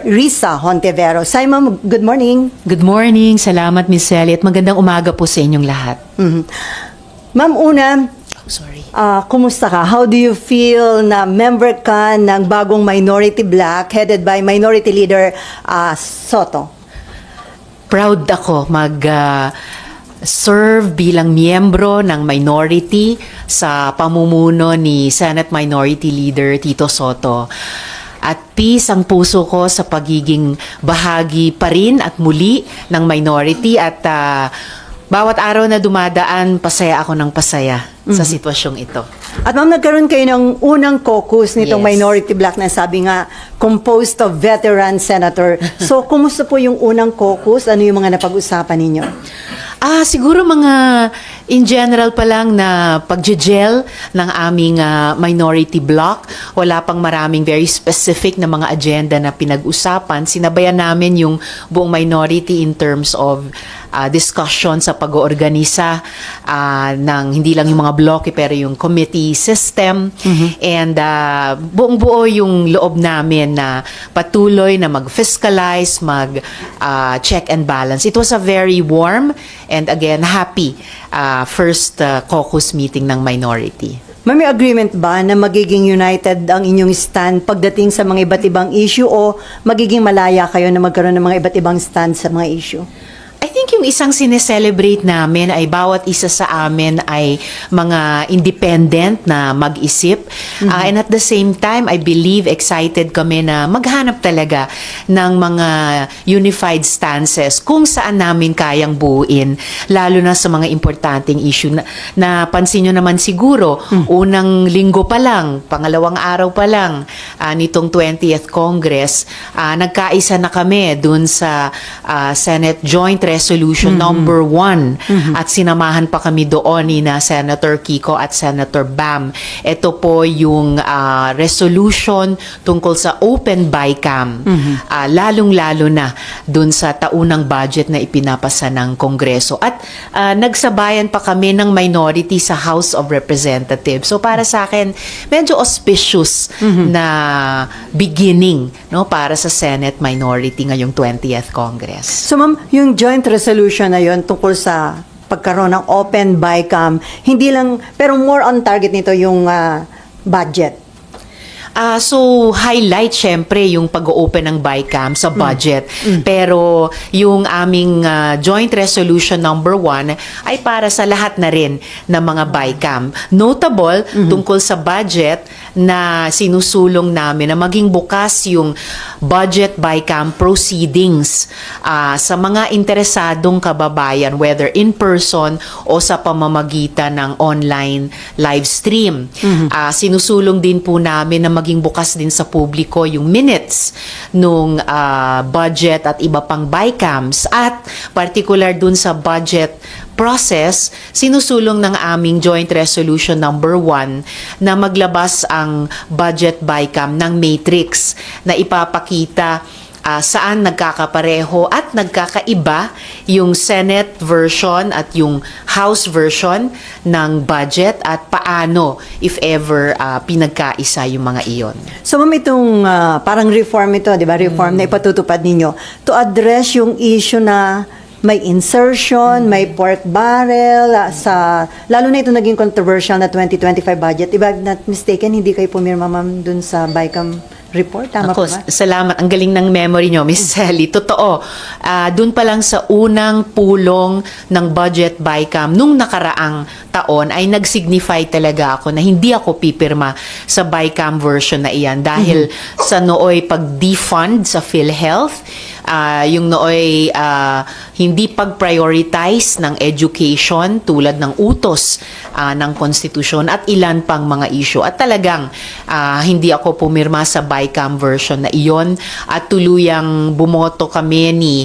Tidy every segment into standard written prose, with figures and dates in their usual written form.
Risa Hontiveros. Hi ma'am, good morning. Good morning. Salamat, Miss Sally. At magandang umaga po sa inyong lahat. Ma'am, una, Sorry. kumusta ka? How do you feel na member ka ng bagong Minority Black headed by Minority Leader Soto? Proud ako serve bilang miyembro ng minority sa pamumuno ni Senate Minority Leader Tito Soto. At peace ang puso ko sa pagiging bahagi pa rin at muli ng minority at bawat araw na dumadaan, pasaya ako ng pasaya sa sitwasyong ito. At ma'am, nagkaroon kayo ng unang caucus nitong Yes. Minority Black na sabi nga, composed of veteran senator. So, kumusta po yung unang caucus? Ano yung mga napag-usapan ninyo? Siguro mga in general pa lang na pag-gel ng aming minority block. Wala pang maraming very specific na mga agenda na pinag-usapan. Sinabayan namin yung buong minority in terms of discussion sa pag-oorganisa ng hindi lang yung mga block pero yung committee system. And buong-buo yung loob namin na patuloy na mag-fiscalize, mag-check and balance. It was a very warm and again, happy first caucus meeting ng minority. May agreement ba na magiging united ang inyong stand pagdating sa mga iba't ibang issue o magiging malaya kayo na magkaroon ng mga iba't ibang stand sa mga issue? I think yung isang sineselebrate namin ay bawat isa sa amin ay mga independent na mag-isip. And at the same time, I believe excited kami na maghanap talaga ng mga unified stances kung saan namin kayang buuin, lalo na sa mga importanteng issue. Napansin nyo naman siguro, unang linggo pa lang, pangalawang araw pa lang, nitong 20th Congress, nagkaisa na kami dun sa Senate Joint Resolution number 1 at sinamahan pa kami doon ni na Senator Kiko at Senator Bam. Ito po yung resolution tungkol sa open BICAM, lalong-lalo na dun sa taunang budget na ipinapasa ng Kongreso. At nagsabayan pa kami ng minority sa House of Representatives. So para sa akin, medyo auspicious na beginning, no, para sa Senate minority ngayong 20th Congress. So ma'am, yung joint resolution na yun tungkol sa pagkaroon ng open BICAM, hindi lang, pero more on target nito yung budget. So, highlight syempre yung pag-open ng BICAM sa budget. Pero yung aming joint resolution number 1 ay para sa lahat na rin ng mga BICAM. Notable tungkol sa budget na sinusulong namin na maging bukas yung budget BICAM proceedings sa mga interesadong kababayan, whether in person o sa pamamagitan ng online live stream. Sinusulong din po namin na maging bukas din sa publiko yung minutes nung budget at iba pang BICAMs at particular dun sa budget process, sinusulong ng aming joint resolution number 1 na maglabas ang budget BICAM ng matrix na ipapakita saan nagkakapareho at nagkakaiba yung Senate version at yung House version ng budget at paano, if ever, pinagkaisa yung mga iyon. So ma'am, itong parang reform ito, di ba? Reform na ipatutupad ninyo to address yung issue na may insertion, may pork barrel, lalo na ito naging controversial na 2025 budget. If I'm not mistaken, hindi kayo pumirma ma'am dun sa BICAM report, tama Ako, po ba? salamat. Ang galing ng memory nyo, Miss Sally. Totoo. Doon pa lang sa unang pulong ng budget BICAM nung nakaraang taon ay nag-signify talaga ako na hindi ako pipirma sa BICAM version na iyan dahil sa nooy pag-defund sa PhilHealth, yung nooy hindi pag-prioritize ng education tulad ng utos ng konstitusyon at ilan pang mga issue. At talagang hindi ako pumirma sa BICAM version na iyon at tuluyang bumoto kami ni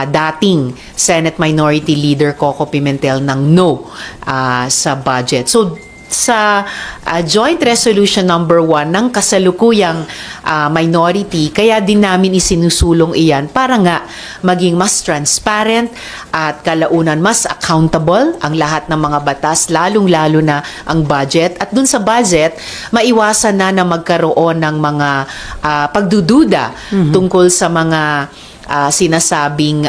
dating Senate Minority Leader Coco Pimentel ng no sa budget. So, sa Joint Resolution number 1 ng kasalukuyang minority, kaya din namin isinusulong iyan para nga maging mas transparent at kalaunan mas accountable ang lahat ng mga batas, lalong-lalo na ang budget. At dun sa budget, maiwasan na magkaroon ng mga pagdududa tungkol sa mga sinasabing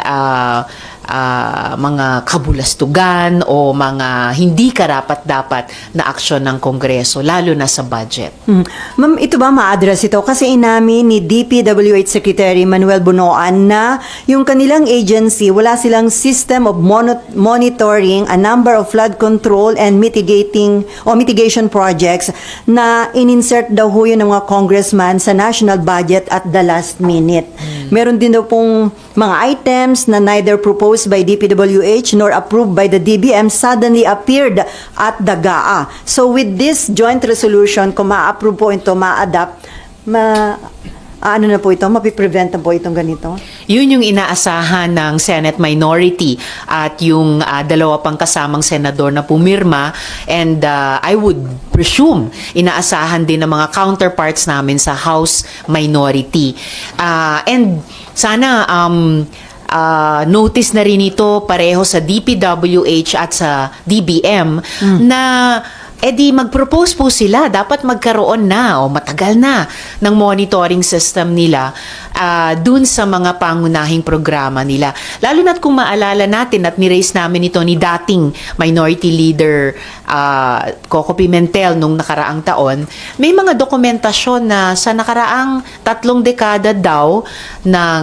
mga kabulastugan o mga hindi karapat-dapat na aksyon ng Kongreso, lalo na sa budget. Ma'am, ito ba ma-address ito? Kasi inamin ni DPWH Secretary Manuel Bunoan na yung kanilang agency, wala silang system of monitoring a number of flood control and mitigation projects na in-insert daw ho yun ng mga congressman sa national budget at the last minute. Meron din daw pong mga items na neither proposed by DPWH nor approved by the DBM suddenly appeared at the GAA. So with this joint resolution, kung ma-approve po ito, ma-adapt, ano na po ito, mapiprevent na po itong ganito? Yun yung inaasahan ng Senate minority at yung dalawa pang kasamang senador na pumirma, and I would presume inaasahan din ng mga counterparts namin sa House minority. And sana notice na rin ito pareho sa DPWH at sa DBM na di mag-propose po sila, dapat magkaroon na o matagal na ng monitoring system nila dun sa mga pangunahing programa nila. Lalo na't kung maalala natin at ni-raise namin ito ni dating Minority Leader Coco Pimentel nung nakaraang taon, may mga dokumentasyon na sa nakaraang 3 dekada daw ng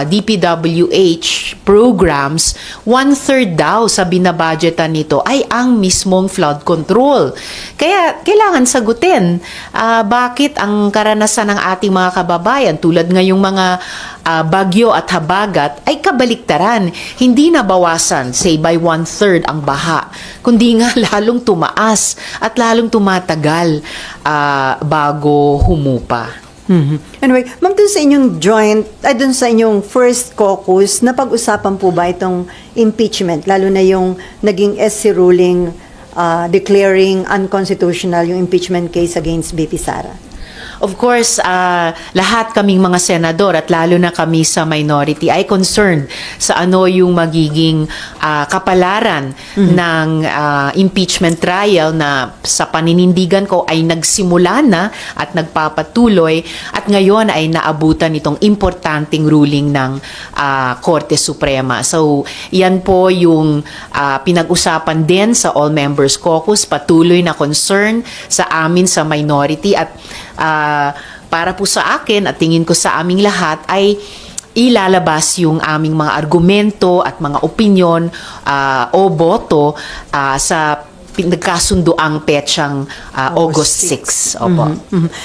DPWH programs, 1/3 daw sa binabudgetan nito ay ang mismong flood control. Kaya kailangan sagutin bakit ang karanasan ng ating mga kababayan tulad ngayong mga bagyo at habagat ay kabaliktaran. Hindi nabawasan, say by 1/3 ang baha, kundi nga lalong tumaas at lalong tumatagal bago humupa. Anyway, ma'am, dun sa inyong dun sa inyong first caucus, napag-usapan po ba itong impeachment, lalo na yung naging SC ruling declaring unconstitutional yung impeachment case against BP Sara? Of course, lahat kaming mga senador at lalo na kami sa minority ay concerned sa ano yung magiging kapalaran ng impeachment trial na sa paninindigan ko ay nagsimula na at nagpapatuloy at ngayon ay naabutan itong importanteng ruling ng Korte Suprema. So, yan po yung pinag-usapan din sa All Members Caucus, patuloy na concern sa amin sa minority at para po sa akin at tingin ko sa aming lahat ay ilalabas yung aming mga argumento at mga opinyon o boto sa nagkasunduang petsang August 6. Opo.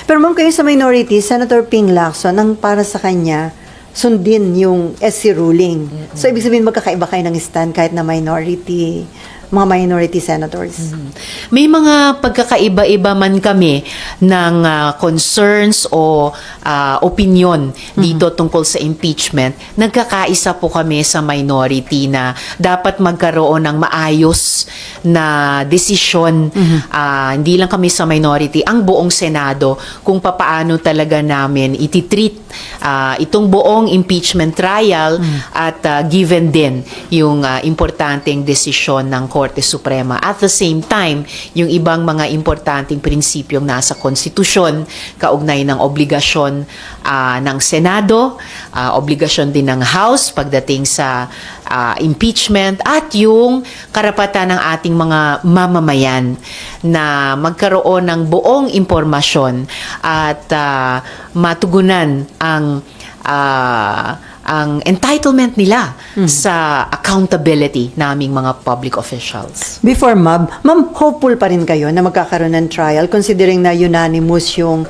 Pero ma'am, kayo sa minority, Senator Ping Lacson, ang para sa kanya, sundin yung SC ruling. So, ibig sabihin magkakaiba kayo ng stand kahit na mga minority senators. May mga pagkakaiba-iba man kami ng concerns o opinion dito tungkol sa impeachment. Nagkakaisa po kami sa minority na dapat magkaroon ng maayos na desisyon. Hindi lang kami sa minority, ang buong Senado kung papaano talaga namin ititreat itong buong impeachment trial at given din yung importanteng desisyon ng Korte Suprema. At the same time, yung ibang mga importanteng prinsipyong nasa konstitusyon, kaugnay ng obligasyon ng Senado, obligasyon din ng House pagdating sa impeachment at yung karapatan ng ating mga mamamayan na magkaroon ng buong impormasyon at matugunan ang entitlement nila sa accountability naming mga public officials. Before ma'am, hopeful pa rin kayo na magkakaroon ng trial considering na unanimous yung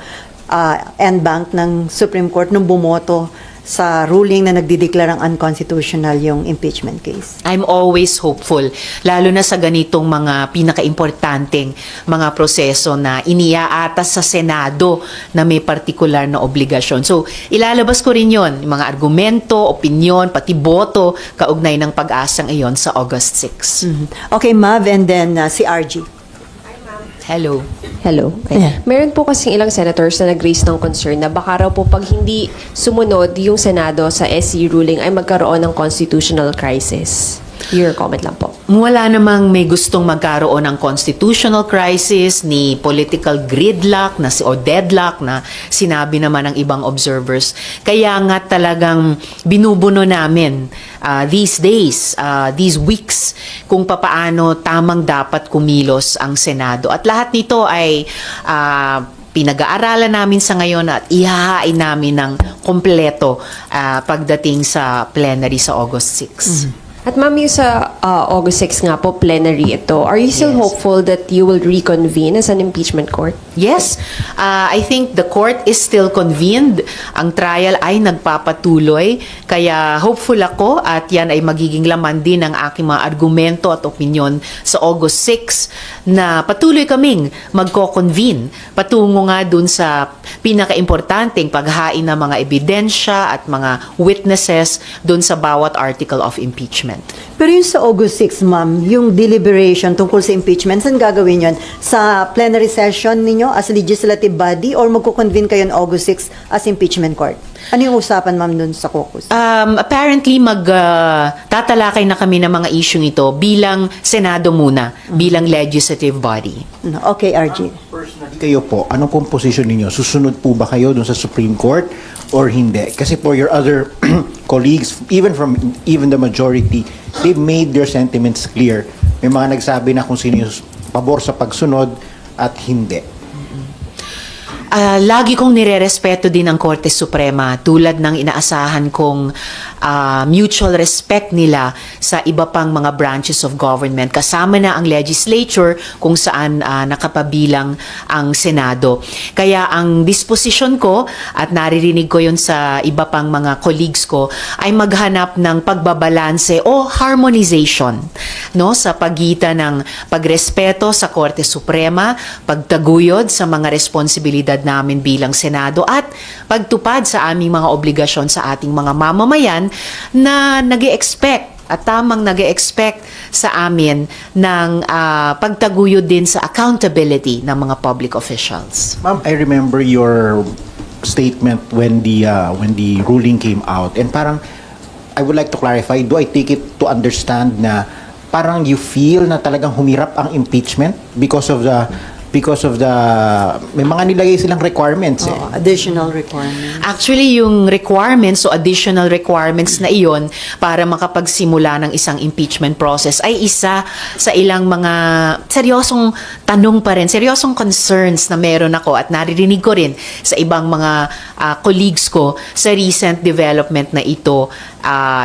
end bank ng Supreme Court nung bumoto sa ruling na nagdideklarang unconstitutional yung impeachment case? I'm always hopeful, lalo na sa ganitong mga pinakaimportanteng mga proseso na iniaatas sa Senado na may partikular na obligasyon. So, ilalabas ko rin yon, mga argumento, opinyon, pati boto, kaugnay ng pag-asang iyon sa August 6. Okay, Mav, and then si RG. Hello. Hello. Okay. Yeah. Meron po kasing ilang senators na nag-raise ng concern na baka raw po pag hindi sumunod yung Senado sa SC ruling ay magkaroon ng constitutional crisis. Your comment lang po. Wala namang may gustong magkaroon ng constitutional crisis ni political gridlock o deadlock na sinabi naman ng ibang observers. Kaya nga talagang binubuno namin these days, these weeks, kung papaano tamang dapat kumilos ang Senado. At lahat nito ay pinag-aaralan namin sa ngayon at ihahain namin ng kompleto pagdating sa plenary sa August 6. At ma'am, yung sa August 6 nga po, plenary ito, are you still Yes. hopeful that you will reconvene as an impeachment court? Yes, I think the court is still convened. Ang trial ay nagpapatuloy. Kaya hopeful ako at yan ay magiging laman din ng aking mga argumento at opinyon sa August 6 na patuloy kaming magko-convene patungo nga dun sa pinaka-importanting paghain ng mga ebidensya at mga witnesses dun sa bawat article of impeachment. Pero yung sa August 6, ma'am, yung deliberation tungkol sa impeachment, saan gagawin yun? Sa plenary session ninyo as legislative body or magko-convene kayo on August 6 as impeachment court? Ano yung usapan, ma'am, dun sa caucus? Apparently, tatalakay na kami ng mga issue ito bilang Senado muna, bilang legislative body. Okay, RG. Personally, kayo po, ano pong position ninyo? Susunod po ba kayo dun sa Supreme Court or hindi? Kasi for your other colleagues, even the majority, they've made their sentiments clear. May mga nagsabi na kung sino yung pabor sa pagsunod at hindi. Lagi kong nirerespeto din ang Korte Suprema tulad ng inaasahan kong mutual respect nila sa iba pang mga branches of government. Kasama na ang legislature kung saan nakapabilang ang Senado. Kaya ang disposition ko at naririnig ko yun sa iba pang mga colleagues ko ay maghanap ng pagbabalanse o harmonization, no, sa pagitan ng pagrespeto sa Korte Suprema, pagtaguyod sa mga responsibilidad namin bilang Senado at pagtupad sa aming mga obligasyon sa ating mga mamamayan na nag-e-expect at tamang nag-e-expect sa amin ng pagtaguyod din sa accountability ng mga public officials. Ma'am, I remember your statement when the ruling came out, and parang I would like to clarify, do I take it to understand na parang you feel na talagang humirap ang impeachment because of the may mga nilagay silang requirements eh. Additional requirements. Actually, yung requirements o additional requirements na iyon para makapagsimula ng isang impeachment process ay isa sa ilang mga seryosong tanong pa rin, seryosong concerns na meron ako at naririnig ko rin sa ibang mga colleagues ko sa recent development na ito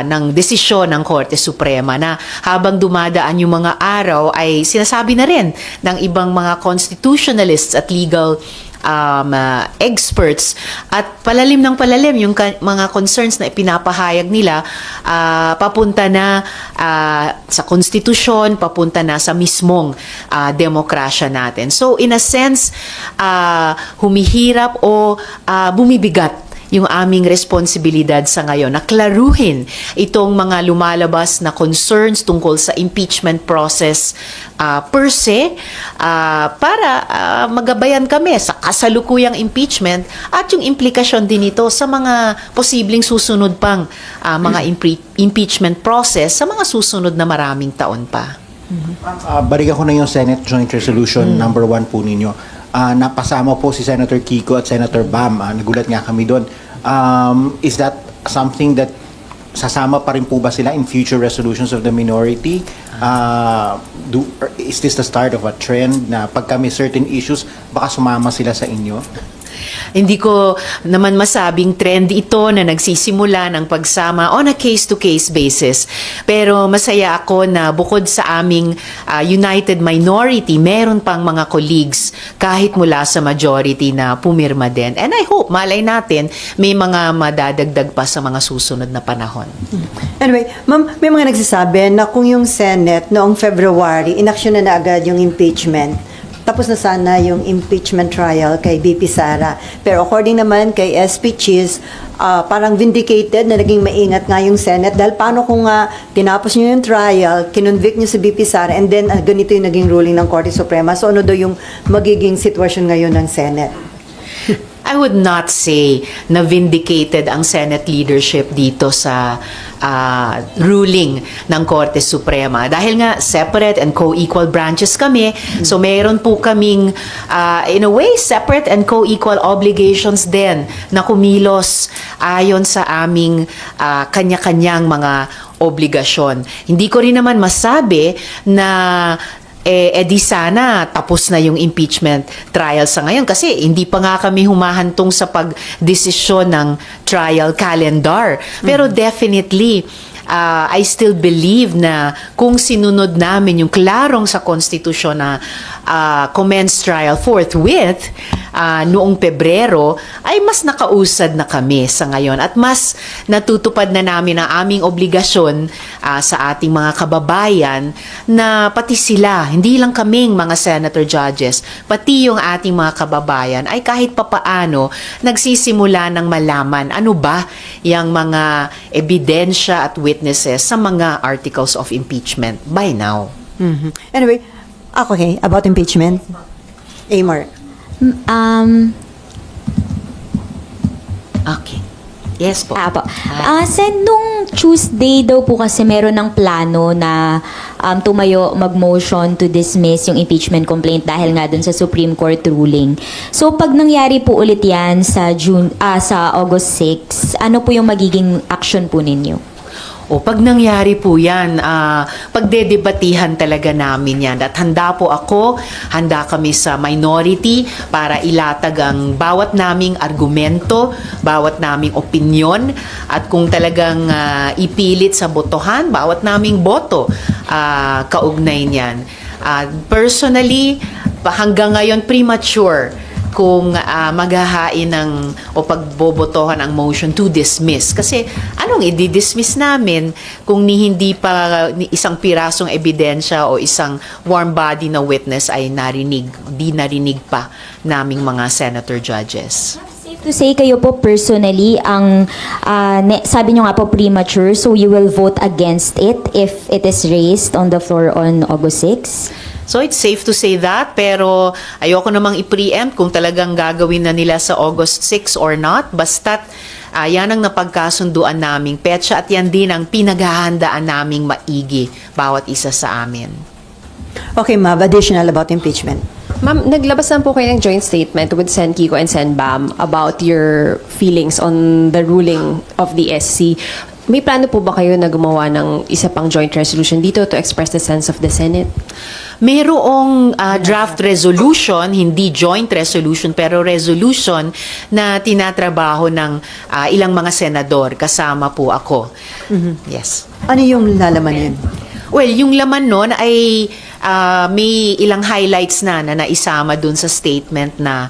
ng desisyon ng Korte Suprema na habang dumadaan yung mga araw ay sinasabi na rin ng ibang mga constitutionalists at legal experts at palalim ng palalim yung mga concerns na ipinapahayag nila papunta na sa konstitusyon, papunta na sa mismong demokrasya natin. So in a sense, humihirap o bumibigat yung aming responsibilidad sa ngayon na klaruhin itong mga lumalabas na concerns tungkol sa impeachment process per se para magabayan kami sa kasalukuyang impeachment at yung implikasyon din ito sa mga posibleng susunod pang mga impeachment process sa mga susunod na maraming taon pa. Balikan ko na yung Senate Joint Resolution number 1 po ninyo. Napasama po si Senator Kiko at Senator Bam. Nagulat nga kami doon. Is that something that sasama pa rin po ba sila in future resolutions of the minority? Is this the start of a trend na pagka may certain issues, baka sumama sila sa inyo? Hindi ko naman masabing trend ito na nagsisimula ng pagsama on a case-to-case basis. Pero masaya ako na bukod sa aming united minority, meron pang mga colleagues kahit mula sa majority na pumirma din. And I hope, malay natin, may mga madadagdag pa sa mga susunod na panahon. Anyway, ma'am, may mga nagsasabi na kung yung Senate noong February, inaksyon na agad yung impeachment, tapos na sana yung impeachment trial kay BP Sara. Pero according naman kay SP Cheese, parang vindicated na naging maingat nga yung Senate dahil paano kung tinapos nyo yung trial, kinonvict nyo si BP Sara, and then ganito yung naging ruling ng Korte Suprema. So ano daw yung magiging sitwasyon ngayon ng Senate? I would not say na vindicated ang Senate leadership dito sa ruling ng Korte Suprema. Dahil nga separate and co-equal branches kami, so mayroon po kaming in a way separate and co-equal obligations din na kumilos ayon sa aming kanya-kanyang mga obligasyon. Hindi ko rin naman masabi na di sana tapos na yung impeachment trial sa ngayon kasi hindi pa nga kami humahantong sa pagdesisyon ng trial calendar. Pero definitely, I still believe na kung sinunod namin yung klarong sa konstitusyon na commence trial forthwith noong Pebrero, ay mas nakausad na kami sa ngayon at mas natutupad na namin ang aming obligasyon sa ating mga kababayan na pati sila, hindi lang kaming mga senator judges, pati yung ating mga kababayan ay kahit papaano nagsisimula ng malaman ano ba yung mga ebidensya at witnesses sa mga articles of impeachment by now. Anyway, okay, about impeachment. Amor. Okay. Yes po. Apo. Sen, nung Tuesday daw po kasi meron ng plano na tumayo mag-motion to dismiss yung impeachment complaint dahil nga dun sa Supreme Court ruling. So pag nangyari po ulit yan sa sa August 6, ano po yung magiging action po ninyo? O pag nangyari po yan, pagdedebatihan talaga namin yan. At handa po ako, handa kami sa minority para ilatag ang bawat naming argumento, bawat naming opinyon. At kung talagang ipilit sa botohan, bawat naming boto kaugnay niyan. Personally, hanggang ngayon premature kung maghahain ng o pagbobotohan ang motion to dismiss. Kasi anong i-dismiss namin kung hindi pa isang pirasong ebidensya o isang warm body na witness ay di narinig pa naming mga senator judges. Safe to say kayo po personally, ang sabi nyo nga po premature, so you will vote against it if it is raised on the floor on August 6? So it's safe to say that, pero ayoko namang i-preempt kung talagang gagawin na nila sa August 6 or not. Basta't yan ang napagkasunduan naming petsa at yan din ang pinaghahandaan naming maigi bawat isa sa amin. Okay, Mav, additional about impeachment. Ma'am, naglabas na po kayo ng joint statement with Sen Kiko and Sen Bam about your feelings on the ruling of the SC. May plano po ba kayo na gumawa ng isa pang joint resolution dito to express the sense of the Senate? Mayroong draft resolution, hindi joint resolution, pero resolution na tinatrabaho ng ilang mga senador. Kasama po ako. Yes. Ano yung lalaman yun? Well, yung laman nun ay may ilang highlights na naisama dun sa statement na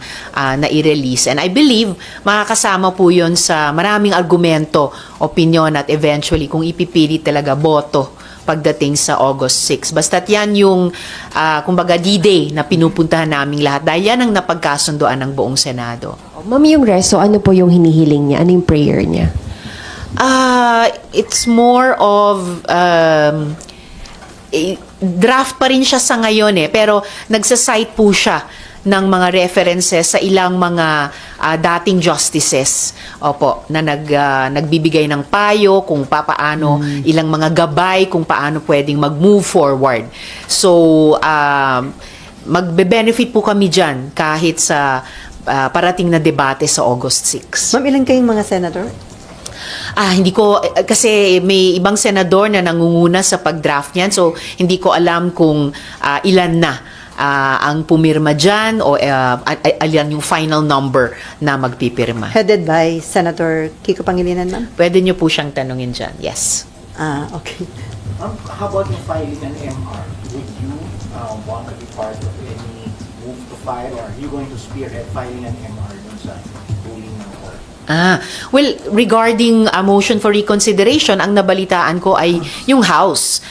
i-release. And I believe makakasama po yun sa maraming argumento, opinion at eventually kung ipipili talaga boto pagdating sa August 6. Basta't yan yung kumbaga D-Day na pinupuntahan naming lahat dahil yan ang napagkasunduan ng buong Senado. Ma'am, yung reso, ano po yung hinihiling niya? Ano yung prayer niya? It's more of draft pa rin siya sa ngayon pero nagsasite po siya ng mga references sa ilang mga dating justices na nagbibigay ng payo kung paano ilang mga gabay kung paano pwedeng mag-move forward. So magbe-benefit po kami dyan kahit sa parating na debate sa August 6. Ma'am, ilan kayong mga senator? Hindi ko, kasi may ibang senador na nangunguna sa pag-draft niyan, so hindi ko alam kung ilan na ang pumirma dyan o ilan yung final number na magpipirma. Headed by Senator Kiko Pangilinan, ma'am? Pwede niyo po siyang tanungin dyan, yes. Okay. How about yung filing an MR? Would you want to be part of any move to file or are you going to spearhead filing an MR dun sa ruling ng court? Well, regarding a motion for reconsideration, ang nabalitaan ko ay yung House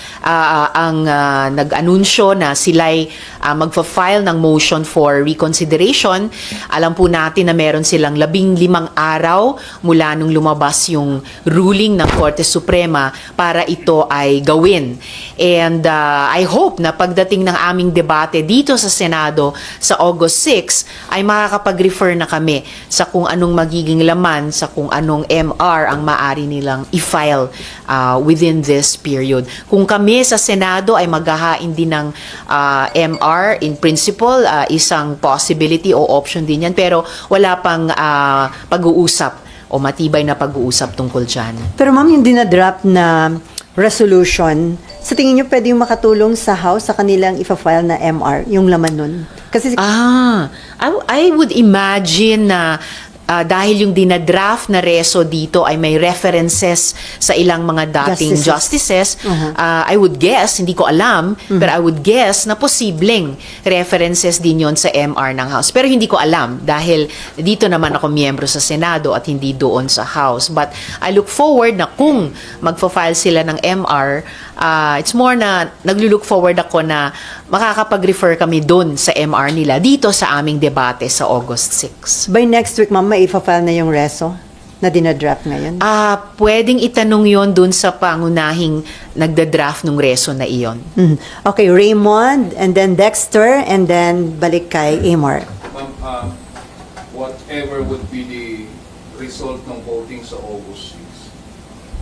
ang nag-anunsyo na sila'y magfa-file ng motion for reconsideration. Alam po natin na meron silang 15 araw mula nung lumabas yung ruling ng Korte Suprema para ito ay gawin. And I hope na pagdating ng aming debate dito sa Senado sa August 6 ay makakapag-refer na kami sa kung anong magiging laman, sa kung anong MR ang maaari nilang i-file within this period. Kung kami sa Senado ay maghahain din ng MR, in principle, isang possibility o option din yan, pero wala pang pag-uusap o matibay na pag-uusap tungkol dyan. Pero ma'am, yung dinadraft na resolution, sa tingin nyo pwede yung makatulong sa House sa kanilang ifa-file na MR, yung laman nun? Kasi I would imagine na dahil yung dinadraft na reso dito ay may references sa ilang mga dating justices, I would guess, hindi ko alam, pero I would guess na posibleng references din yon sa MR ng House. Pero hindi ko alam dahil dito naman ako miyembro sa Senado at hindi doon sa House. But I look forward na kung magfa-file sila ng MR, it's more na naglo-look forward ako na makakapag-refer kami doon sa MR nila dito sa aming debate sa August 6. by next week, ma'am, may ifa-file na yung reso na dinadraft ngayon? Pwedeng itanong yon dun sa pangunahing nagda-draft ng reso na iyon. Okay, Raymond, and then Dexter, and then balik kay Amor. Ma'am, whatever would be the result ng voting sa August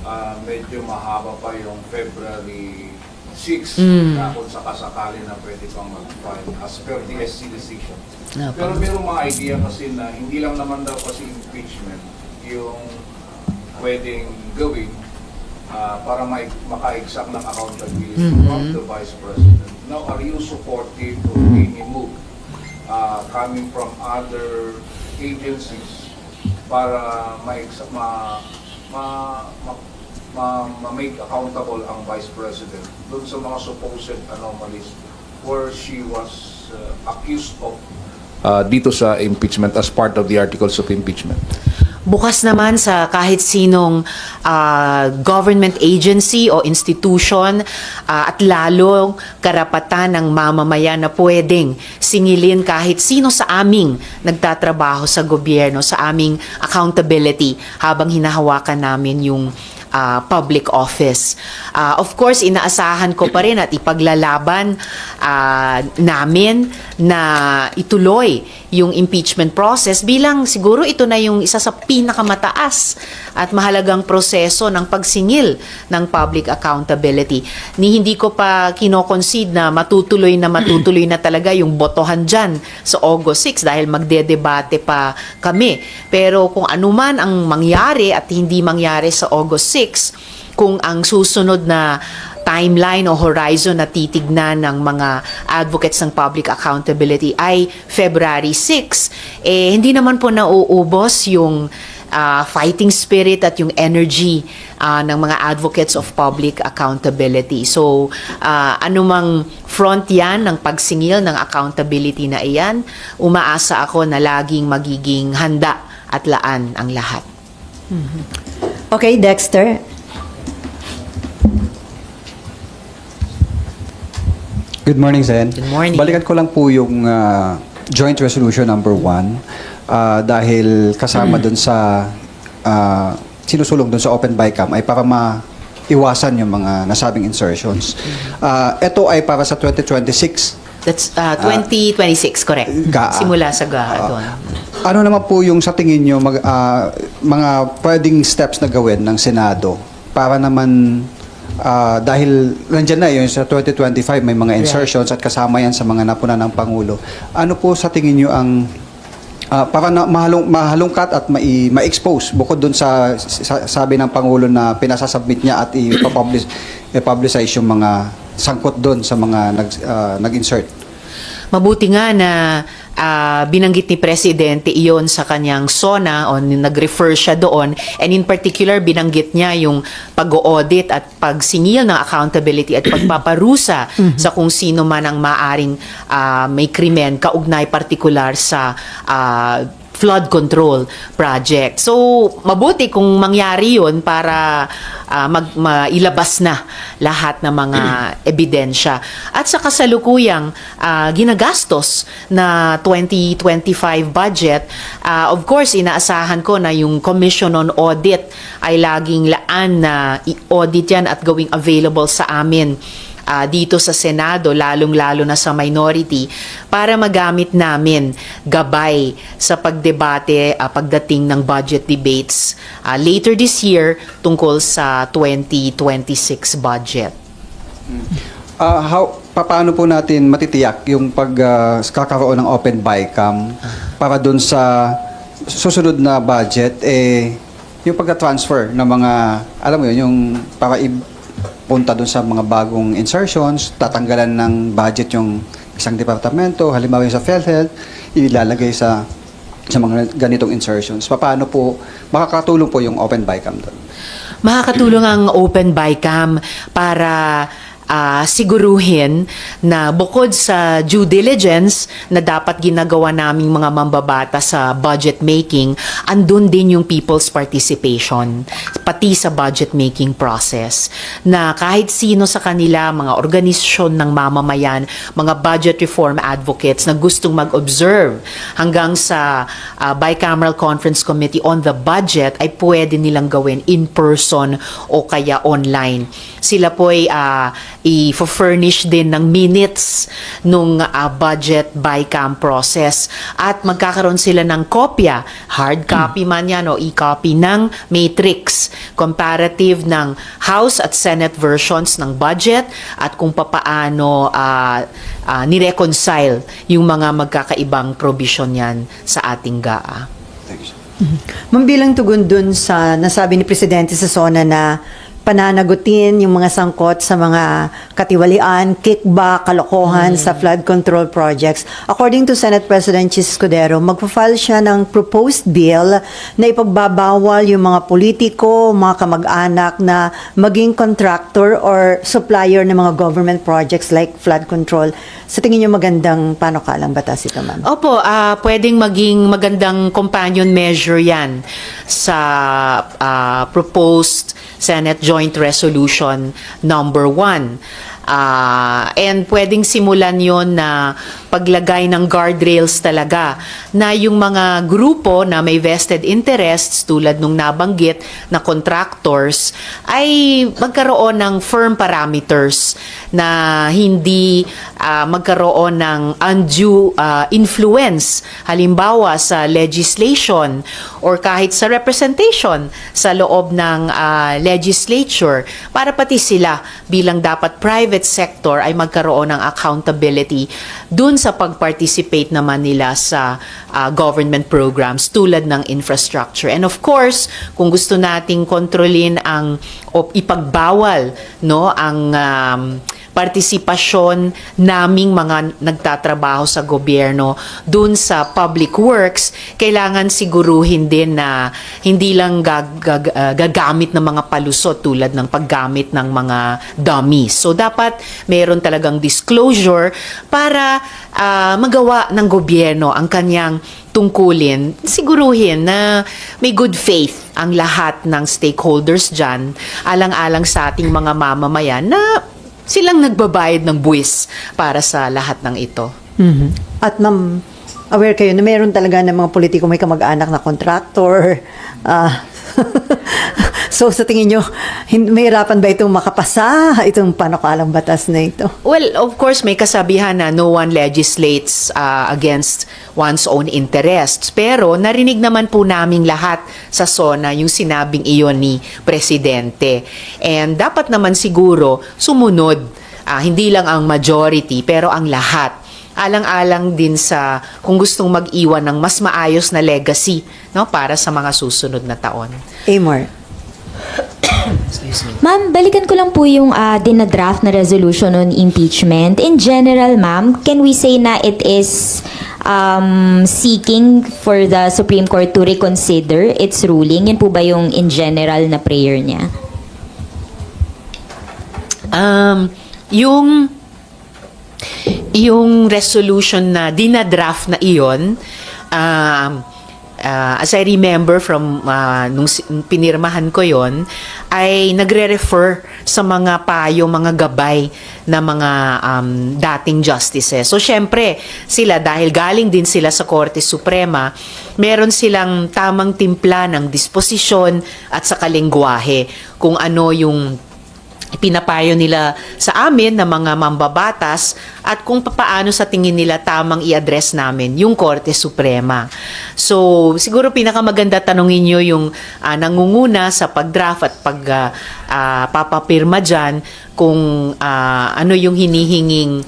6, medyo mahaba pa yung February 6 na kung sakasakali na pwede pang mag-file as per the SC decision. Pero merong mga idea kasi na hindi lang naman daw kasi impeachment yung pwedeng gawin para maka-exact ng accountability of the Vice President. Now, are you supportive of any move coming from other agencies para ma-make accountable ang Vice President doon sa mga supposed anomalies where she was accused of dito sa impeachment as part of the articles of impeachment? Bukas naman sa kahit sinong government agency o institution at lalo karapatan ng mamamayan na pwedeng singilin kahit sino sa aming nagtatrabaho sa gobyerno, sa aming accountability habang hinahawakan namin yung public office. Of course, inaasahan ko pa rin at ipaglalaban namin na ituloy yung impeachment process bilang siguro ito na yung isa sa pinakamataas at mahalagang proseso ng pagsingil ng public accountability. Hindi ko pa kino-concede na matutuloy na talaga yung botohan dyan sa August 6 dahil magdedebate pa kami. Pero kung anuman ang mangyari at hindi mangyari sa August 6, kung ang susunod na timeline o horizon na titignan ng mga advocates ng public accountability ay February 6, hindi naman po nauubos yung fighting spirit at yung energy ng mga advocates of public accountability. So, anumang front yan ng pagsingil ng accountability na iyan, umaasa ako na laging magiging handa at laan ang lahat. Okay, Dexter. Good morning, Sen. Good morning. Balikan ko lang po yung Joint Resolution number 1 dahil kasama dun sa sinusulong dun sa Open BICAM ay para maiwasan yung mga nasabing insertions. Ito ay para sa 2026. That's 2026, correct. Simula sa GAA doon. Ano naman po yung sa tingin nyo mga pwedeng steps na gawin ng Senado para naman dahil nandiyan na yun sa 2025 may mga insertions at kasama yan sa mga napuna ng Pangulo. Ano po sa tingin nyo ang para na mahalungkat at ma-expose bukod dun sa sabi ng Pangulo na pinasasubmit niya at i-publicize yung mga sangkot dun sa mga nag-insert? Mabuti nga na binanggit ni Presidente iyon sa kanyang SONA o nag-refer siya doon, and in particular binanggit niya yung pag-audit at pagsingil ng accountability at pagpaparusa sa kung sino man ang maaring may krimen kaugnay partikular sa flood control project. So, mabuti kung mangyari yun para mailabas na lahat ng mga ebidensya. At sa kasalukuyang ginagastos na 2025 budget, of course, inaasahan ko na yung Commission on Audit ay laging laan na i-audit yan at gawing available sa amin dito sa Senado, lalong-lalo na sa minority, para magamit namin gabay sa pagdebate pagdating ng budget debates later this year tungkol sa 2026 budget. Paano po natin matitiyak yung kakaroon ng open BICAM para dun sa susunod na budget, yung pagka-transfer ng mga, alam mo yun, yung para punta dun sa mga bagong insertions, tatanggalan ng budget yung isang departamento, halimbawa yung sa PhilHealth, ilalagay sa mga ganitong insertions. Paano po makakatulong po yung open BICAM doon? Makakatulong ang open BICAM para siguruhin na bukod sa due diligence na dapat ginagawa naming mga mambabata sa budget making, andun din yung people's participation, pati sa budget making process. Na kahit sino sa kanila, mga organisasyon ng mamamayan, mga budget reform advocates na gustong mag-observe hanggang sa Bicameral Conference Committee on the Budget ay pwede nilang gawin in person o kaya online. Sila po ay i-furnish din ng minutes nung budget BICAM process at magkakaroon sila ng kopya, hard copy man yan o e-copy ng matrix, comparative ng House at Senate versions ng budget at kung papaano nireconcile yung mga magkakaibang provision yan sa ating GAA. Mambilang tugon dun sa nasabi ni Presidente sa SONA na pananagutin yung mga sangkot sa mga katiwalian, kickback, kalokohan sa flood control projects. According to Senate President Chis Escudero, magpa-file siya ng proposed bill na ipagbabawal yung mga politiko, mga kamag-anak na maging contractor or supplier ng mga government projects like flood control. Sa tingin niyo magandang panukalang batas ito, ma'am? Opo, pwedeng maging magandang companion measure yan sa proposed Senate Joint Resolution number 1. And pwedeng simulan yon na paglagay ng guardrails talaga na yung mga grupo na may vested interests tulad nung nabanggit na contractors ay magkaroon ng firm parameters na hindi magkaroon ng undue influence halimbawa sa legislation or kahit sa representation sa loob ng legislature para pati sila bilang dapat private sector ay magkaroon ng accountability dun sa pag-participate naman nila sa government programs tulad ng infrastructure. And of course, kung gusto nating kontrolin o ipagbawal ang partisipasyon naming mga nagtatrabaho sa gobyerno dun sa public works, kailangan siguruhin din na hindi lang gagamit ng mga palusot tulad ng paggamit ng mga dummies. So dapat meron talagang disclosure para magawa ng gobyerno ang kanyang tungkulin, siguruhin na may good faith ang lahat ng stakeholders dyan, alang-alang sa ating mga mamamayan na silang nagbabayad ng buwis para sa lahat ng ito. Mhm. At ma'am, aware kayo na mayroon talaga ng mga politiko may kamag-anak na contractor. So sa tingin nyo, mahirapan ba itong makapasa itong panukalang batas na ito? Well, of course, may kasabihan na no one legislates against one's own interests. Pero narinig naman po naming lahat sa SONA yung sinabing iyon ni Presidente. And dapat naman siguro sumunod, hindi lang ang majority, pero ang lahat. Alang-alang din sa kung gustong mag-iwan ng mas maayos na legacy para sa mga susunod na taon. Amor. Ma'am, balikan ko lang po yung dinadraft na resolution on impeachment. In general, ma'am, can we say na it is seeking for the Supreme Court to reconsider its ruling? Yan po ba yung in general na prayer niya? Yung resolution na dinadraft na iyon, as I remember from nung pinirmahan ko yon, ay nagre-refer sa mga payo, mga gabay na mga dating justices. So syempre, sila dahil galing din sila sa Korte Suprema, meron silang tamang timpla ng disposisyon at sa kalengguwahe kung ano yung pinapayo nila sa amin na mga mambabatas at kung paano sa tingin nila tamang i-address namin yung Korte Suprema. So, siguro pinakamaganda tanongin nyo yung nangunguna sa pag-draft at papapirma dyan kung ano yung hinihinging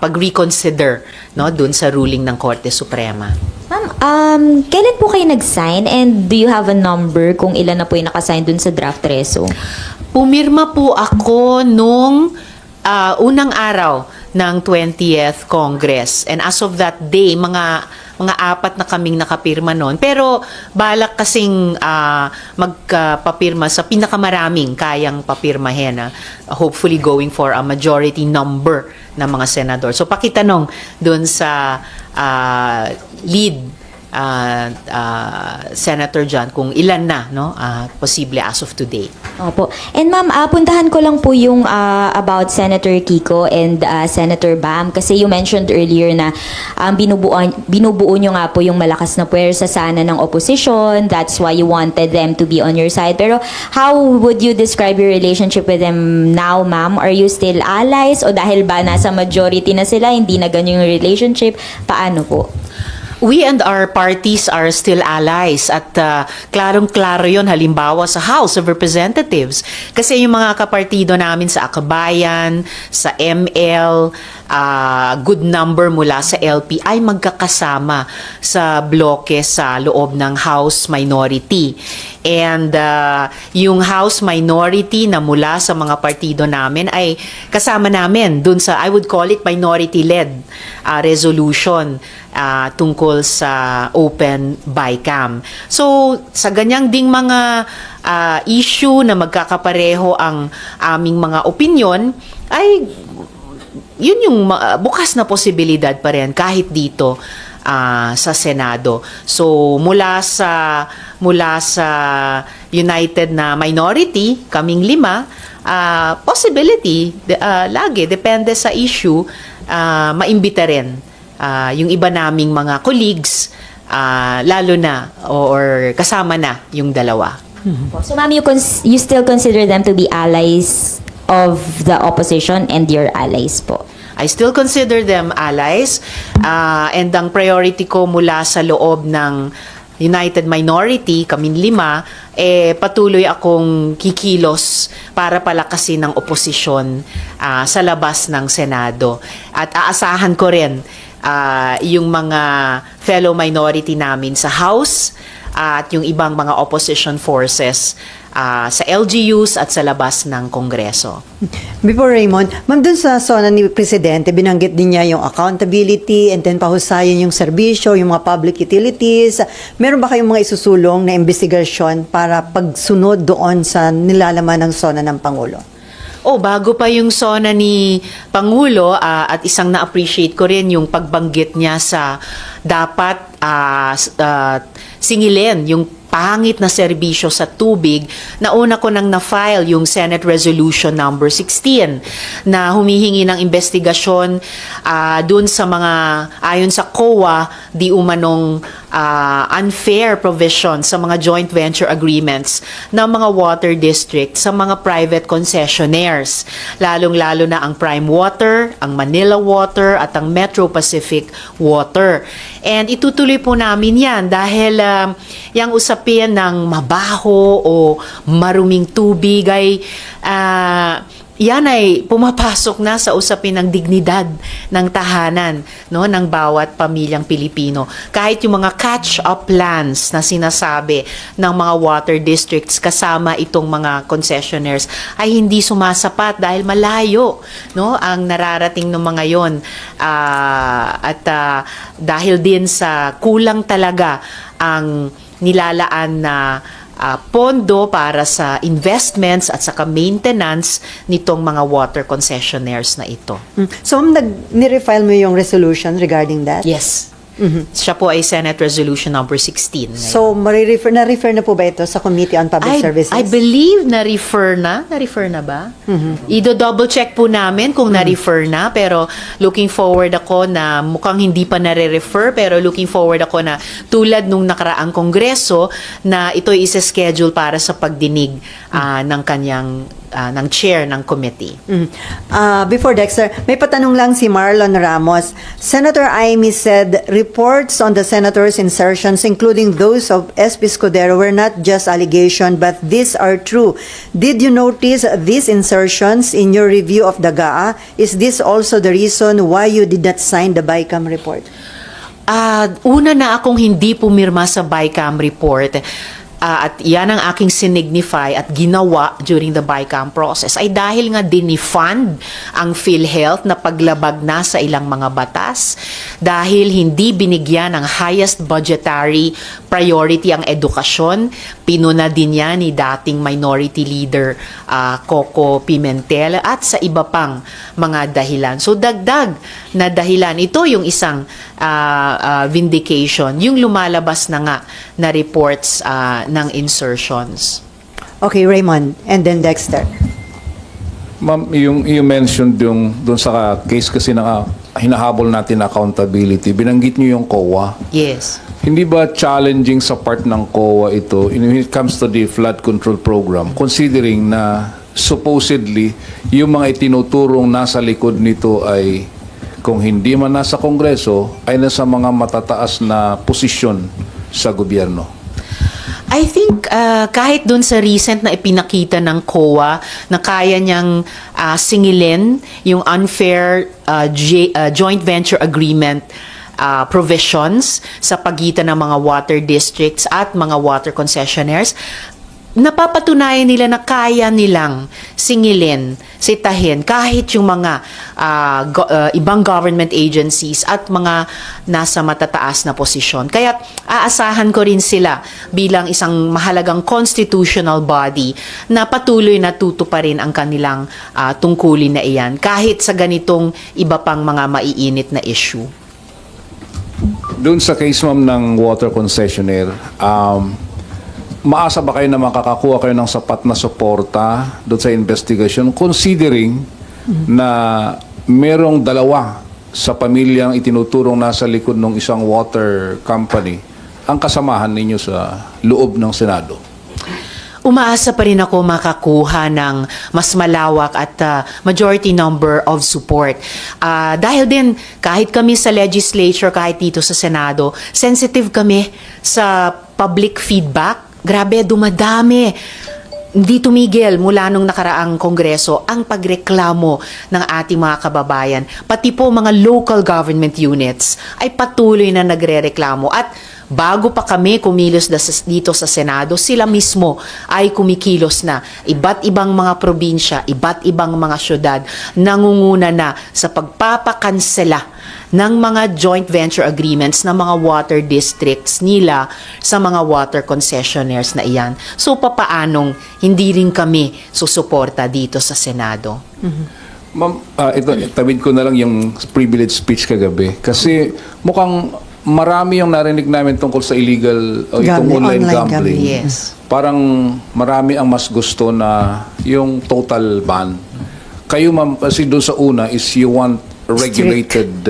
pag-reconsider, no, dun sa ruling ng Korte Suprema. Ma'am, kailan po kayo nag-sign and do you have a number kung ilan na po yung nakasign dun sa draft reso? Pumirma po ako nung unang araw ng 20th Congress. And as of that day, mga 4 na kaming nakapirma noon. Pero balak kasing magpapirma sa pinakamaraming kayang papirmahin. Hopefully going for a majority number ng mga senador. So pakitanong doon sa lead Senator John kung ilan na, no, posible as of today. Opo. And ma'am, puntahan ko lang po yung about Senator Kiko and Senator Bam kasi you mentioned earlier na binubuo nyo nga po yung malakas na puwersa sana ng opposition. That's why you wanted them to be on your side. Pero how would you describe your relationship with them now, ma'am? Are you still allies? O dahil ba nasa majority na sila, hindi na ganyan yung relationship? Paano po? We and our parties are still allies at klarong-klaro yon halimbawa sa House of Representatives. Kasi yung mga kapartido namin sa Akabayan, sa ML, good number mula sa LP ay magkakasama sa bloke sa loob ng House Minority. And yung House Minority na mula sa mga partido namin ay kasama namin dun sa, I would call it minority-led resolution tungkol sa open BICAM. So, sa ganyang ding mga issue na magkakapareho ang aming mga opinion, ay yun yung bukas na posibilidad pa rin kahit dito sa Senado. So mula sa United na minority, kaming 5, possibility lagi depende sa issue, maimbita rin yung iba naming mga colleagues, lalo na or kasama na yung dalawa. So ma'am, you still consider them to be allies of the opposition and your allies po? I still consider them allies, and ang priority ko mula sa loob ng United Minority, kaming 5, patuloy akong kikilos para palakasin ng oposisyon sa labas ng Senado. At aasahan ko rin yung mga fellow minority namin sa House at yung ibang mga opposition forces sa LGUs at sa labas ng Kongreso. Before Raymond, ma'am, dun sa zona ni Presidente, binanggit din niya yung accountability and then pahusayan yung serbisyo, yung mga public utilities. Meron ba kayong mga isusulong na investigasyon para pagsunod doon sa nilalaman ng zona ng Pangulo? Bago pa yung zona ni Pangulo, at isang na-appreciate ko rin yung pagbanggit niya sa dapat singilin yung pangit na serbisyo sa tubig. Nauna ko nang na-file yung Senate Resolution number 16 na humihingi ng investigasyon dun sa mga, ayon sa COA, di umanong unfair provision sa mga joint venture agreements ng mga water district sa mga private concessionaires. Lalong-lalo na ang Prime Water, ang Manila Water, at ang Metro Pacific Water. And itutuloy po namin yan dahil yung usapin ng mabaho o maruming tubig ay yan ay pumapasok na sa usapin ng dignidad ng tahanan, no, ng bawat pamilyang Pilipino. Kahit yung mga catch-up plans na sinasabi ng mga water districts kasama itong mga concessionaires ay hindi sumasapat dahil malayo, no, ang nararating ng mga yon, at dahil din sa kulang talaga ang nilalaan na pondo para sa investments at saka maintenance nitong mga water concessionaires na ito. So, nirefile mo yung resolution regarding that? Yes. Siya po ay Senate Resolution number 16. ngayon. So, na-refer na po ba ito sa Committee on Public Services? I believe na-refer na ba? Ido-double check po namin kung na-refer na, pero looking forward ako na mukhang hindi pa nare-refer, pero looking forward ako na tulad nung nakaraang kongreso na ito isa-schedule para sa pagdinig ng kanyang ng chair ng committee. Before Dexter, may patanong lang si Marlon Ramos. Senator Amy said reports on the senator's insertions, including those of SP Escudero, were not just allegation, but these are true. Did you notice these insertions in your review of the GAA? Is this also the reason why you did not sign the BICAM report? Una na akong hindi pumirma sa BICAM report. At yan ang aking sinignify at ginawa during the BICAM process ay dahil nga dinifund ang PhilHealth na paglabag na sa ilang mga batas, dahil hindi binigyan ng highest budgetary priority ang edukasyon. Pinuna din yan ni dating Minority Leader Coco Pimentel at sa iba pang mga dahilan. So dagdag na dahilan, ito yung isang vindication, yung lumalabas na nga na reports ng insertions. Okay, Raymond, and then Dexter. Ma'am, you mentioned yung doon sa case kasi na hinahabol natin na accountability, binanggit niyo yung COA. Yes. Hindi ba challenging sa part ng COA ito when it comes to the flood control program, considering na supposedly yung mga itinuturong nasa likod nito ay kung hindi man nasa Kongreso ay nasa mga matataas na posisyon sa gobyerno? I think kahit dun sa recent na ipinakita ng COA na kaya niyang singilin yung unfair joint venture agreement provisions sa pagitan ng mga water districts at mga water concessionaires, napapatunayan nila na kaya nilang singilin, sitahin kahit yung mga ibang government agencies at mga nasa matataas na posisyon. Kaya aasahan ko rin sila bilang isang mahalagang constitutional body na patuloy na tutuparin ang kanilang tungkulin na iyan kahit sa ganitong iba pang mga maiinit na issue. Doon sa case, ma'am, ng water concessionaire, maasa ba kayo na makakakuha kayo ng sapat na suporta doon sa investigation, considering na merong dalawa sa pamilyang itinuturong nasa likod ng isang water company ang kasamahan ninyo sa loob ng Senado? Umaasa pa rin ako makakuha ng mas malawak at majority number of support. Dahil din, kahit kami sa legislature, kahit dito sa Senado, sensitive kami sa public feedback. Grabe, dumadami. Hindi tumigil mula nung nakaraang kongreso ang pagreklamo ng ating mga kababayan. Pati po mga local government units ay patuloy na nagrereklamo. At bago pa kami kumilos dito sa Senado, sila mismo ay kumikilos na. Iba't ibang mga probinsya, iba't ibang mga syudad, nangunguna na sa pagpapakansela ng mga joint venture agreements ng mga water districts nila sa mga water concessionaires na iyan. So, papaanong hindi rin kami susuporta dito sa Senado? Ma'am, ito, tawid ko na lang yung privilege speech kagabi. Kasi mukhang marami yung narinig namin tungkol sa illegal o itong online gambling. Yes. Parang marami ang mas gusto na yung total ban. Kayo, ma'am, kasi doon sa una is you want regulated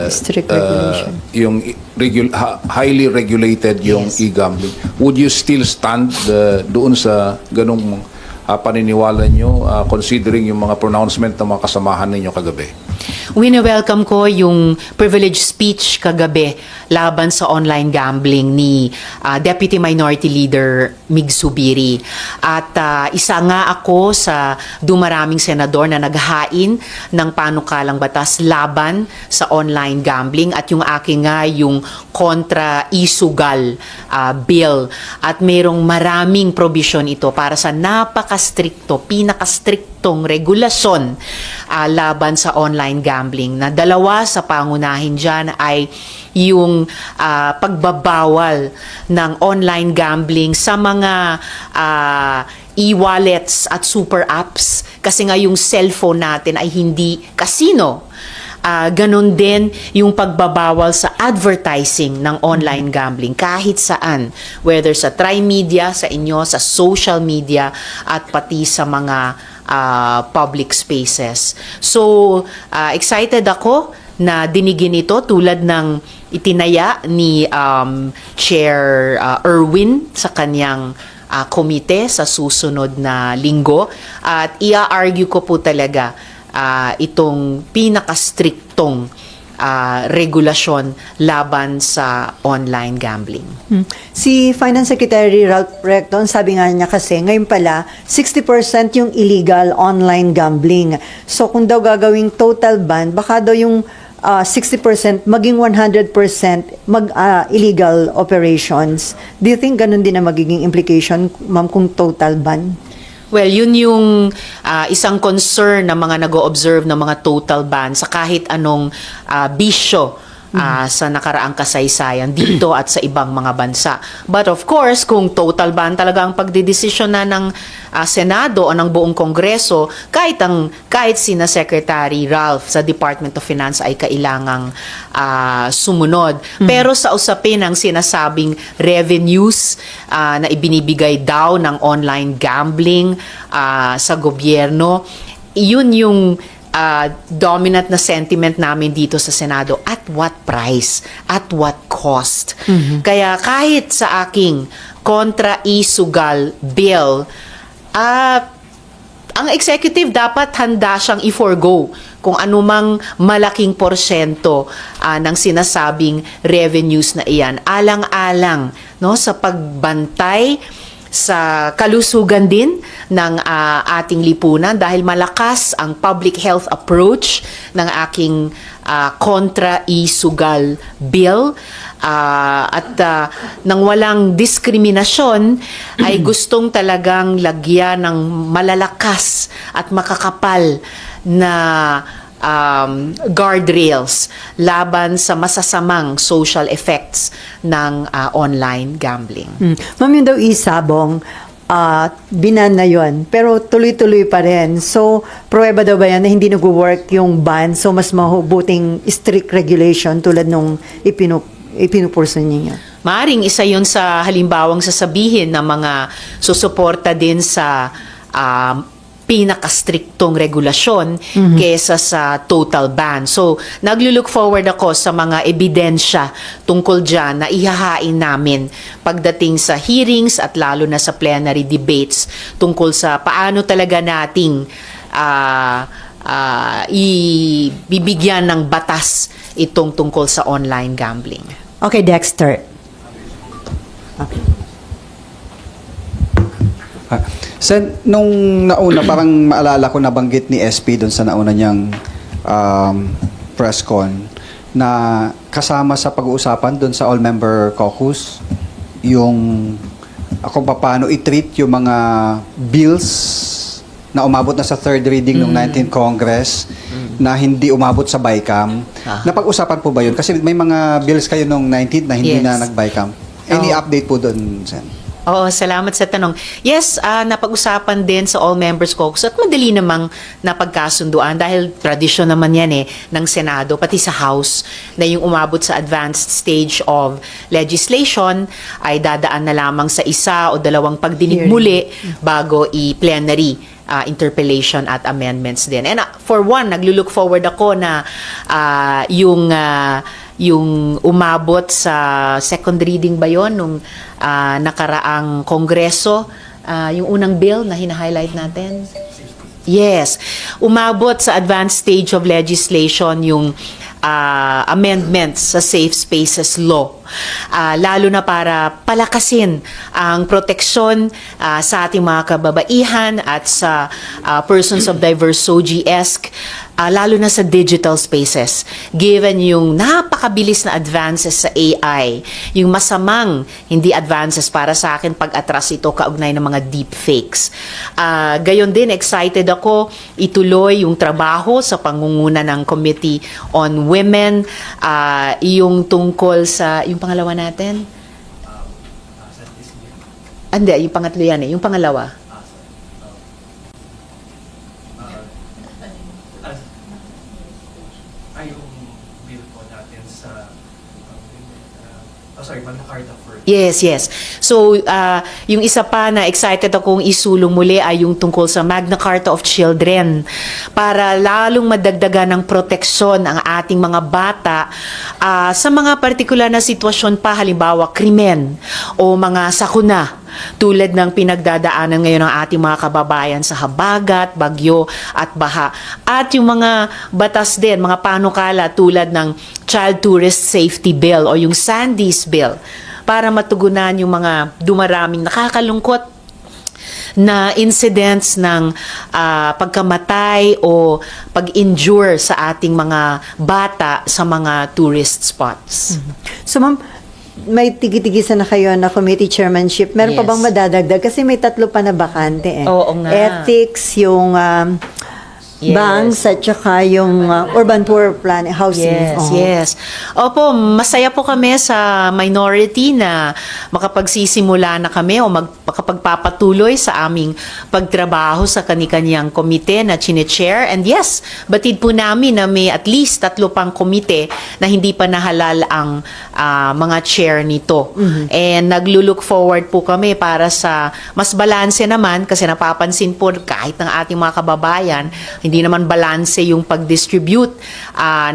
Strict regulation. yung highly regulated yung Yes. e-gambling. Would you still stand doon sa ganung paniniwala nyo, considering yung mga pronouncement ng mga kasamahan ninyo kagabi? Wini-welcome ko yung privilege speech kagabi laban sa online gambling ni Deputy Minority Leader Mig Zubiri. At isa nga ako sa dumaraming senador na naghain ng panukalang batas laban sa online gambling at yung aking nga yung kontra isugal bill. At mayroong maraming provision ito para sa napaka-stricto, pinaka-striktong regulasyon laban sa online gambling, na dalawa sa pangunahin dyan ay yung pagbabawal ng online gambling sa mga e-wallets at super apps, kasi nga yung cellphone natin ay hindi casino. Ganon din yung pagbabawal sa advertising ng online gambling kahit saan, whether sa Trimedia, sa inyo, sa social media, at pati sa mga public spaces. So, excited ako na dinigin ito tulad ng itinaya ni Chair Erwin sa kanyang komite sa susunod na linggo. At ia-argue ko po talaga itong pinaka-striktong regulasyon laban sa online gambling. Si Finance Secretary Ralph Recton, sabi nga niya kasi, ngayon pala, 60% yung illegal online gambling. So kung daw gagawing total ban, baka daw yung 60% maging 100% illegal operations. Do you think ganun din na magiging implication, ma'am, kung total ban? Well, yun yung isang concern ng mga nag-o-observe ng mga total ban sa kahit anong bisyo sa nakaraang kasaysayan dito at sa ibang mga bansa. But of course, kung total ban talaga ang pagdidesisyon na ng Senado o ng buong Kongreso, kahit sina Secretary Ralph sa Department of Finance ay kailangang sumunod. Pero sa usapin ng sinasabing revenues na ibinibigay daw ng online gambling sa gobyerno, yun yung dominant na sentiment namin dito sa Senado. At what price? At what cost? Kaya kahit sa aking kontra-isugal bill, ang executive dapat handa siyang i-forgo kung anumang malaking porsyento ng sinasabing revenues na iyan. Alang-alang sa pagbantay sa kalusugan din ng ating lipunan dahil malakas ang public health approach ng aking kontra-isugal bill at nang walang diskriminasyon ay gustong talagang lagyan ng malalakas at makakapal na guardrails laban sa masasamang social effects ng online gambling. Ma'am, yun daw isabong, binan na yun, pero tuloy-tuloy pa rin. So, pruweba daw ba yan na hindi nag-work yung ban? So, mas mahubuting strict regulation tulad nung ipinupurso niya. Maaring isa yun sa halimbawang sasabihin ng mga susuporta din sa pinaka-striktong regulasyon kesa sa total ban. So, naglulook forward ako sa mga ebidensya tungkol dyan na ihahain namin pagdating sa hearings at lalo na sa plenary debates tungkol sa paano talaga nating ibibigyan ng batas itong tungkol sa online gambling. Okay, Dexter. Sen, nung nauna, parang maalala ko nabanggit ni SP doon sa nauna niyang press con na kasama sa pag-uusapan doon sa all-member caucus yung kung paano i-treat yung mga bills na umabot na sa third reading ng 19th Congress na hindi umabot sa BICAM. Napag-usapan po ba yun? Kasi may mga bills kayo nung 19th na hindi Yes. na nag-BICAM. Any update po doon, Sen? Oo, salamat sa tanong. Yes, napag-usapan din sa all members caucus at madali namang napagkasunduan dahil tradisyon naman yan ng Senado, pati sa House, na yung umabot sa advanced stage of legislation ay dadaan na lamang sa isa o dalawang pagdinig muli bago i-plenary interpellation at amendments din. And for one, naglulook forward ako na yung umabot sa second reading ba yon nung nakaraang Kongreso, yung unang bill na hina-highlight natin? Yes. Umabot sa advanced stage of legislation yung amendments sa Safe Spaces Law. Lalo na para palakasin ang proteksyon sa ating mga kababaihan at sa persons of diverse SOGIESC, lalo na sa digital spaces. Given yung napakabilis na advances sa AI, yung masamang hindi advances para sa akin pag-atras ito kaugnay ng mga deepfakes. Gayon din, excited ako ituloy yung trabaho sa pangunguna ng Committee on Women, yung tungkol sa, yung pangalawa natin? Hindi, yung pangatlo yan yung pangalawa. yung bill po natin sa Magna Carta first. Yes. So, yung isa pa na excited akong isulong muli ay yung tungkol sa Magna Carta of Children para lalong madagdagan ng proteksyon ang ating mga bata sa mga partikular na sitwasyon pa, halimbawa krimen o mga sakuna tulad ng pinagdadaanan ngayon ng ating mga kababayan sa habagat, bagyo at baha. At yung mga batas din, mga panukala tulad ng Child Tourist Safety Bill o yung Sandy's Bill para matugunan yung mga dumaraming nakakalungkot na incidents ng pagkamatay o pag-injure sa ating mga bata sa mga tourist spots. So ma'am, may tigi-tigisan na kayo na committee chairmanship. Meron pa Yes. bang madadagdag? Kasi may 3 pa na bakante eh. Oo nga. Ethics, yung Yes. banks, at saka yung urban poor plan, housing. Oo. Yes. Opo, masaya po kami sa minority na makapagsisimula na kami o makapagpapatuloy sa aming pagtrabaho sa kani-kanyang komite na chine-chair. And yes, batid po namin na may at least 3 pang komite na hindi pa nahalal ang mga chair nito. And naglulook forward po kami para sa mas balanse naman kasi napapansin po kahit ng ating mga kababayan, hindi naman balanse yung pag-distribute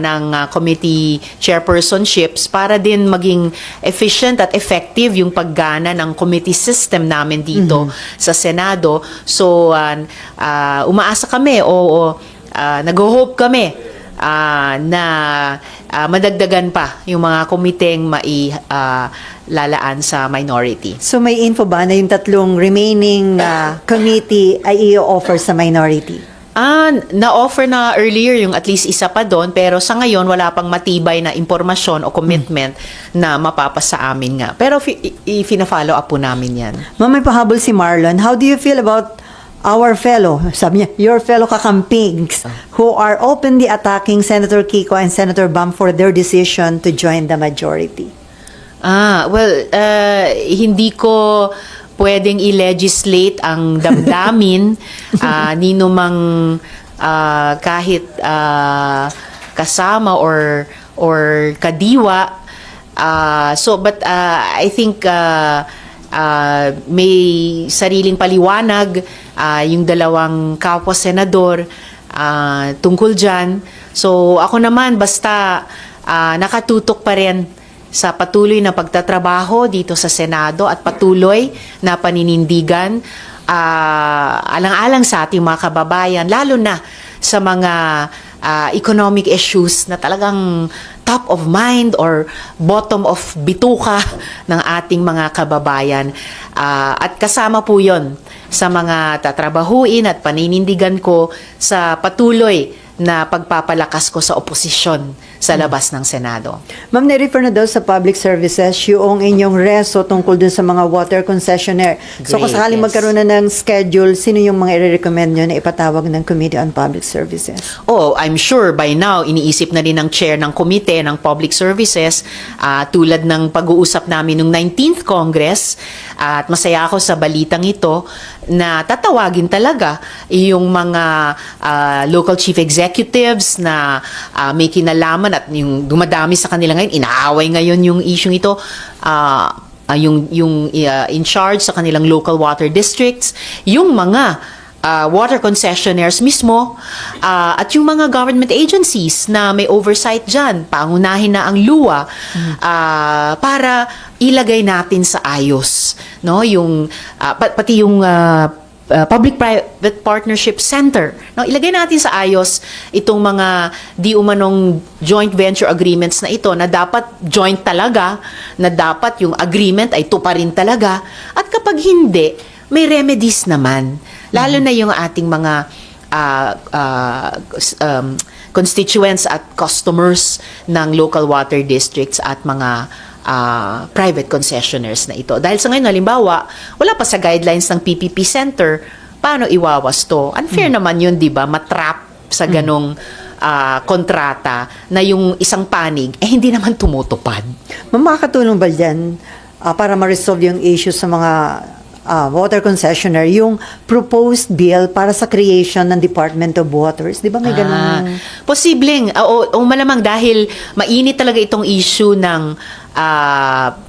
ng committee chairpersonships para din maging efficient at effective yung paggana ng committee system namin dito sa Senado. So, umaasa kami o nag-hope kami na madagdagan pa yung mga komiteng lalaan sa minority. So may info ba na yung 3 remaining committee ay i-offer sa minority? Na-offer na earlier yung at least isa pa doon, pero sa ngayon wala pang matibay na impormasyon o commitment na mapapasa amin nga. Pero i-follow up po namin yan. Ma'am, may pahabol si Marlon. How do you feel about our fellow, sabi niya, your fellow kakampings who are openly attacking Senator Kiko and Senator Bam for their decision to join the majority? Hindi ko pwedeng i-legislate ang damdamin nino mang kahit kasama or kadiwa. But I think may sariling paliwanag yung dalawang kapwa senador tungkol dyan. So ako naman basta nakatutok pa rin sa patuloy na pagtatrabaho dito sa Senado at patuloy na paninindigan alang-alang sa ating mga kababayan, lalo na sa mga economic issues na talagang top of mind or bottom of bituka ng ating mga kababayan. At kasama po yon sa mga tatrabahuin at paninindigan ko sa patuloy na pagpapalakas ko sa oposisyon sa labas ng Senado. Ma'am, na-refer na daw sa public services yung inyong reso tungkol dun sa mga water concessionaire. So kung Great, sakaling yes. magkaroon na ng schedule, sino yung mga i-recommend nyo na ipatawag ng Committee on Public Services? Oh, I'm sure by now, iniisip na rin ng chair ng komite ng Public Services tulad ng pag-uusap namin noong 19th Congress at masaya ako sa balitang ito na tatawagin talaga yung mga local chief executives na may kinalaman at yung dumadami sa kanila ngayon, inaaway ngayon yung issue ito, yung in charge sa kanilang local water districts, yung mga water concessionaires mismo, at yung mga government agencies na may oversight dyan, pangunahin na ang luwa, para ilagay natin sa ayos, no? Yung, pati yung Public-Private Partnership Center. No, ilagay natin sa ayos itong mga di umanong joint venture agreements na ito na dapat joint talaga, na dapat yung agreement ay tuparin talaga. At kapag hindi, may remedies naman. Lalo na yung ating mga constituents at customers ng local water districts at mga private concessionaires na ito. Dahil sa ngayon, halimbawa, wala pa sa guidelines ng PPP Center, paano iwawas to? Unfair naman yun, di ba? Matrap sa ganong kontrata na yung isang panig, hindi naman tumutupad. Ma'am, makakatulong ba dyan para ma-resolve yung issue sa mga water concessionaire, yung proposed bill para sa creation ng Department of Waters. Di ba may ganun? Posibleng, o malamang dahil mainit talaga itong issue ng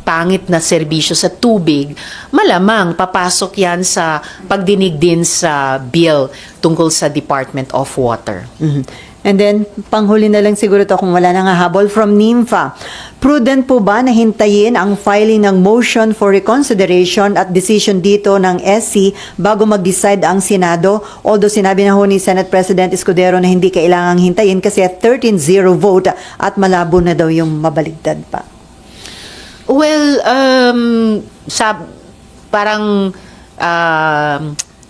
pangit na serbisyo sa tubig, malamang papasok yan sa pagdinig din sa bill tungkol sa Department of Water. Mhm. And then, panghuli na lang siguro to kung wala nang hahabol from NIMFA. Prudent po ba na hintayin ang filing ng motion for reconsideration at decision dito ng SC bago mag-decide ang Senado? Although sinabi na ho ni Senate President Escudero na hindi kailangang hintayin kasi 13-0 vote at malabo na daw yung mabaligtad pa. Well, parang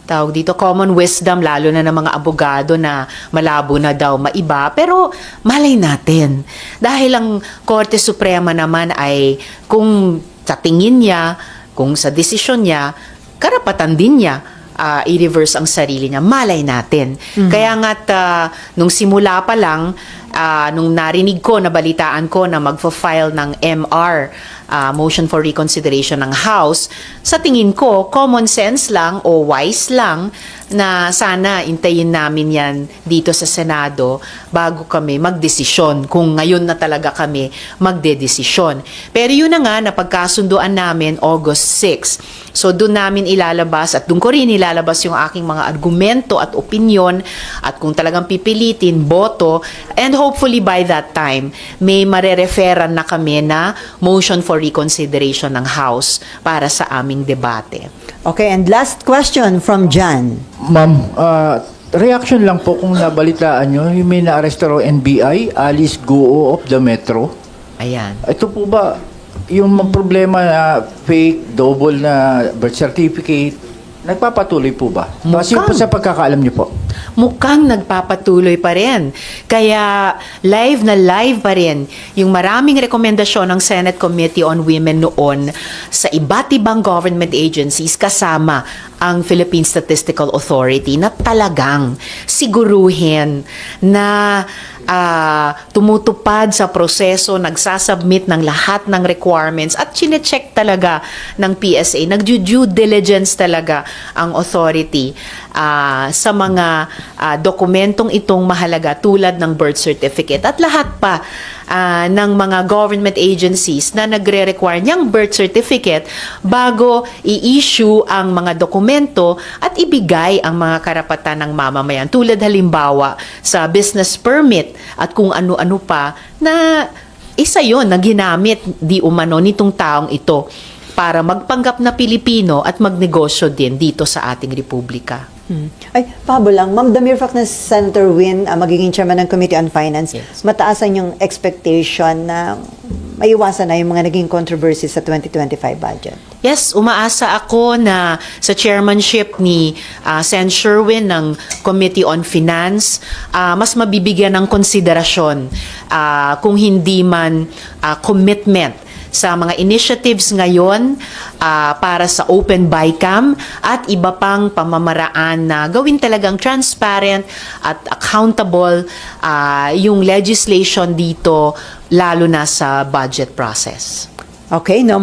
tawag dito, common wisdom, lalo na ng mga abogado na malabo na daw maiba. Pero malay natin. Dahil ang Korte Suprema naman ay kung sa tingin niya, kung sa desisyon niya, karapatan din niya i-reverse ang sarili niya. Malay natin. Kaya nga't nung simula pa lang, nung narinig ko, nabalitaan ko na magfa-file ng MR, motion for reconsideration ng House, sa tingin ko, common sense lang o wise lang na sana intayin namin yan dito sa Senado bago kami magdesisyon, kung ngayon na talaga kami magdedesisyon. Pero yun na nga, napagkasunduan namin August 6. So doon namin ilalabas at doon ko rin ilalabas yung aking mga argumento at opinyon at kung talagang pipilitin, boto, and hopefully by that time, may marereferan na kami na motion for reconsideration ng House para sa aming debate. Okay, and last question from John. Ma'am, reaction lang po kung nabalitaan nyo, yung may na-arresto raw NBI, Alice Guo of the Metro. Ayan. Ito po ba, yung mga problema na fake, double na birth certificate, nagpapatuloy po ba? Kasi po sa pagkakaalam nyo po. Mukhang nagpapatuloy pa rin. Kaya live na live pa rin yung maraming rekomendasyon ng Senate Committee on Women noon sa iba't ibang government agencies kasama ang Philippine Statistical Authority na talagang siguruhin na tumutupad sa proseso, nagsasubmit ng lahat ng requirements at chinecheck talaga ng PSA, nagdue diligence talaga ang authority sa mga dokumentong itong mahalaga tulad ng birth certificate at lahat pa ng mga government agencies na nagre-require niyang birth certificate bago i-issue ang mga dokumento at ibigay ang mga karapatan ng mamamayan. Tulad halimbawa sa business permit at kung ano-ano pa na isa yon na ginamit di umano nitong taong ito para magpanggap na Pilipino at magnegosyo din dito sa ating republika. Ay, pahabol lang. Ma'am, the mere fact na Senator Win magiging chairman ng Committee on Finance, mataasan yung expectation na maiwasan na yung mga naging controversy sa 2025 budget. Yes, umaasa ako na sa chairmanship ni Sen. Sherwin ng Committee on Finance, mas mabibigyan ng konsiderasyon kung hindi man commitment sa mga initiatives ngayon para sa Open BICAM at iba pang pamamaraan na gawin talagang transparent at accountable yung legislation dito, lalo na sa budget process. Okay, no?